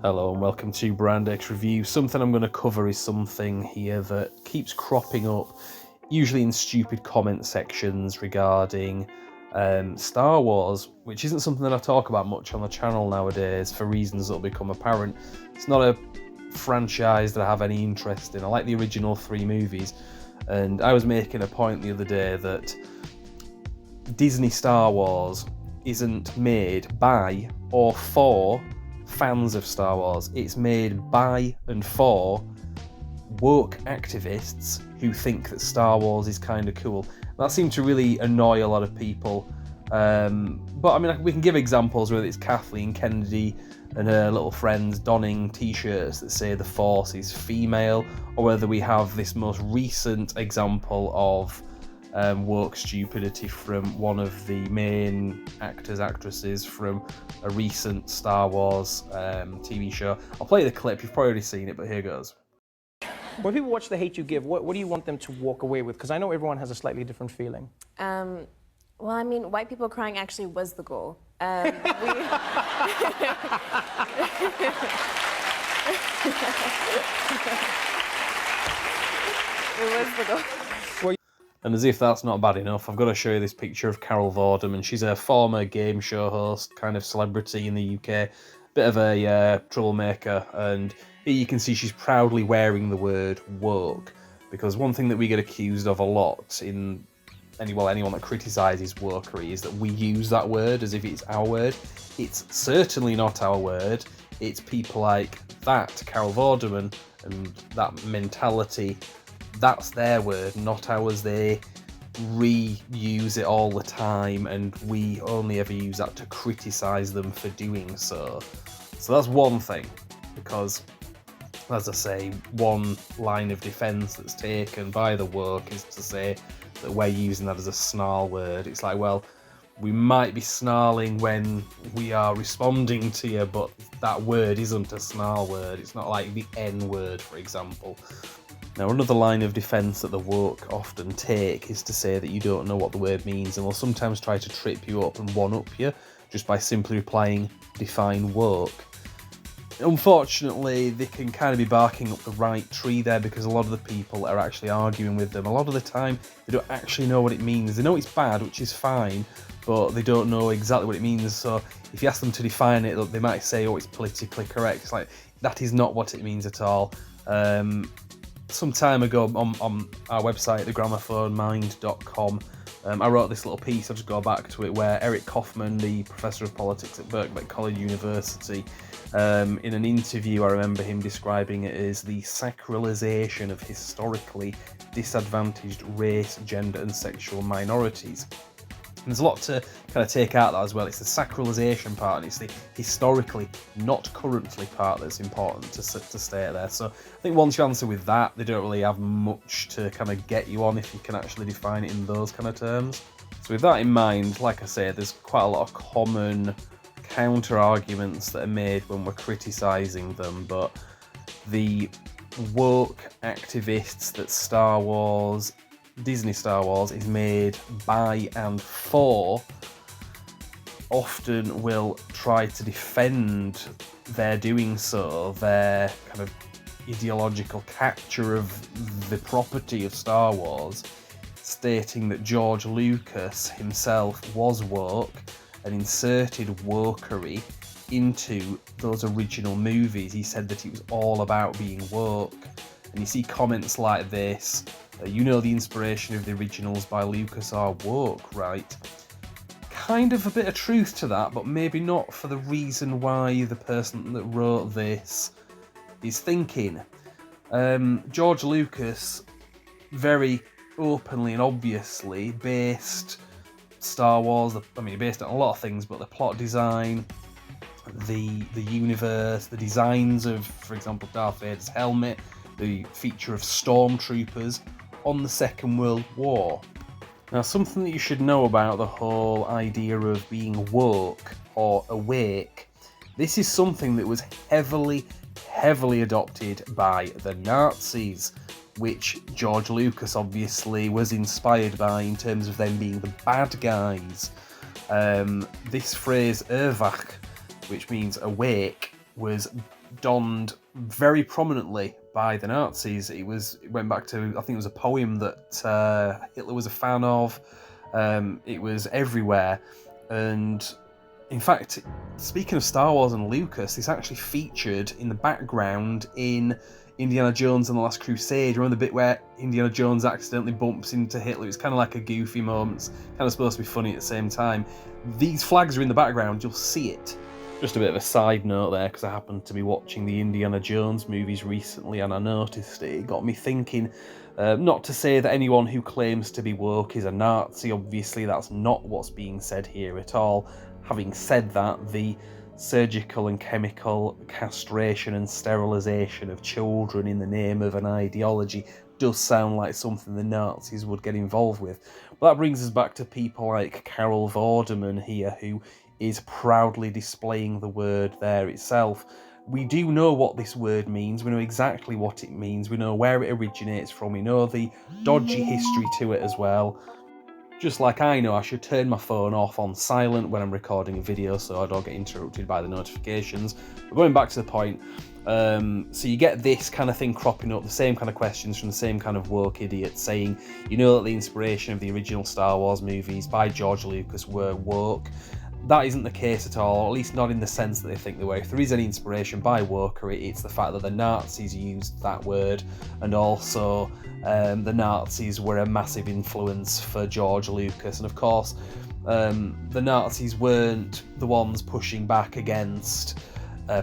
Hello and welcome to Brand X Review. Something I'm going to cover is something here that keeps cropping up, usually in stupid comment sections regarding Star Wars, which isn't something that I talk about much on the channel nowadays for reasons that'll become apparent. It's not a franchise that I have any interest in. I like the original 3 movies, and I was making a point the other day that Disney Star Wars isn't made by or for fans of Star Wars. It's made by and for woke activists who think that Star Wars is kind of cool. That seemed to really annoy a lot of people. But I mean, we can give examples, whether it's Kathleen Kennedy and her little friends donning t-shirts that say the Force is female, or whether we have this most recent example of woke stupidity from one of the main actresses from a recent Star Wars TV show. I'll play the clip, you've probably already seen it, but here goes. When people watch The Hate U Give, what do you want them to walk away with? Because I know everyone has a slightly different feeling. Well, I mean, white people crying actually was the goal. It was the goal. And as if that's not bad enough, I've got to show you this picture of Carol Vorderman. She's a former game show host, kind of celebrity in the UK, bit of a troublemaker, and here you can see she's proudly wearing the word woke, because one thing that we get accused of a lot in anyone that criticises wokery is that we use that word as if it's our word. It's certainly not our word. It's people like that, Carol Vorderman, and that mentality. That's their word, not ours. They reuse it all the time, and we only ever use that to criticise them for doing so. So that's one thing, because, as I say, one line of defence that's taken by the woke is to say that we're using that as a snarl word. It's like, well, we might be snarling when we are responding to you, but that word isn't a snarl word. It's not like the N word, for example. Now, another line of defence that the woke often take is to say that you don't know what the word means, and will sometimes try to trip you up and one-up you just by simply replying, define woke. Unfortunately, they can kind of be barking up the right tree there, because a lot of the people are actually arguing with them. A lot of the time, they don't actually know what it means. They know it's bad, which is fine, but they don't know exactly what it means. So if you ask them to define it, they might say, oh, it's politically correct. It's like, that is not what it means at all. Some time ago on our website, thegramophonemmind.com, I wrote this little piece, I'll just go back to it, where Eric Kaufman, the professor of politics at Birkbeck College University, in an interview, I remember him describing it as the sacralisation of historically disadvantaged race, gender and sexual minorities. And there's a lot to kind of take out of that as well. It's the sacralisation part, and it's the historically, not currently part that's important to state there. So I think once you answer with that, they don't really have much to kind of get you on if you can actually define it in those kind of terms. So with that in mind, like I say, there's quite a lot of common counter-arguments that are made when we're criticising them, but the woke activists that Disney Star Wars is made by and for often will try to defend their doing so, their kind of ideological capture of the property of Star Wars, stating that George Lucas himself was woke and inserted wokery into those original movies. He said that it was all about being woke. And you see comments like this, you know the inspiration of the originals by Lucas are woke, right? Kind of a bit of truth to that, but maybe not for the reason why the person that wrote this is thinking. George Lucas very openly and obviously based Star Wars, he based it on a lot of things, but the plot design, the universe, the designs of, for example, Darth Vader's helmet, the feature of stormtroopers on the Second World War. Now, something that you should know about the whole idea of being woke or awake, this is something that was heavily adopted by the Nazis, which George Lucas obviously was inspired by in terms of them being the bad guys. This phrase, erwacht, which means awake, was donned very prominently by the Nazis. It went back to, I think it was a poem that Hitler was a fan of. It was everywhere. And in fact, speaking of Star Wars and Lucas, it's actually featured in the background in Indiana Jones and the Last Crusade. Remember the bit where Indiana Jones accidentally bumps into Hitler? It's kind of like a goofy moment. It's kind of supposed to be funny at the same time. These flags are in the background. You'll see it. Just a bit of a side note there, because I happened to be watching the Indiana Jones movies recently and I noticed it. It got me thinking, not to say that anyone who claims to be woke is a Nazi. Obviously, that's not what's being said here at all. Having said that, the surgical and chemical castration and sterilisation of children in the name of an ideology does sound like something the Nazis would get involved with. But that brings us back to people like Carol Vorderman here, who is proudly displaying the word there itself. We do know what this word means, we know exactly what it means, we know where it originates from, we know the dodgy history to it as well. Just like I know I should turn my phone off on silent when I'm recording a video so I don't get interrupted by the notifications. But going back to the point, so you get this kind of thing cropping up, the same kind of questions from the same kind of woke idiots saying, you know, that the inspiration of the original Star Wars movies by George Lucas were woke. That isn't the case at all, or at least not in the sense that they think they were. If there is any inspiration by wokery, it's the fact that the Nazis used that word, and also the Nazis were a massive influence for George Lucas. And of course, the Nazis weren't the ones pushing back against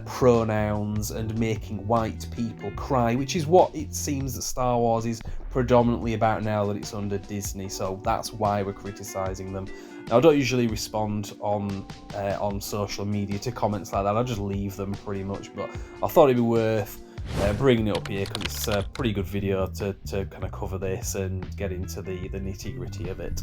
pronouns and making white people cry, which is what it seems that Star Wars is predominantly about now that it's under Disney, so that's why we're criticising them. Now, I don't usually respond on social media to comments like that. I just leave them pretty much, but I thought it'd be worth bringing it up here because it's a pretty good video to kind of cover this and get into the nitty-gritty of it.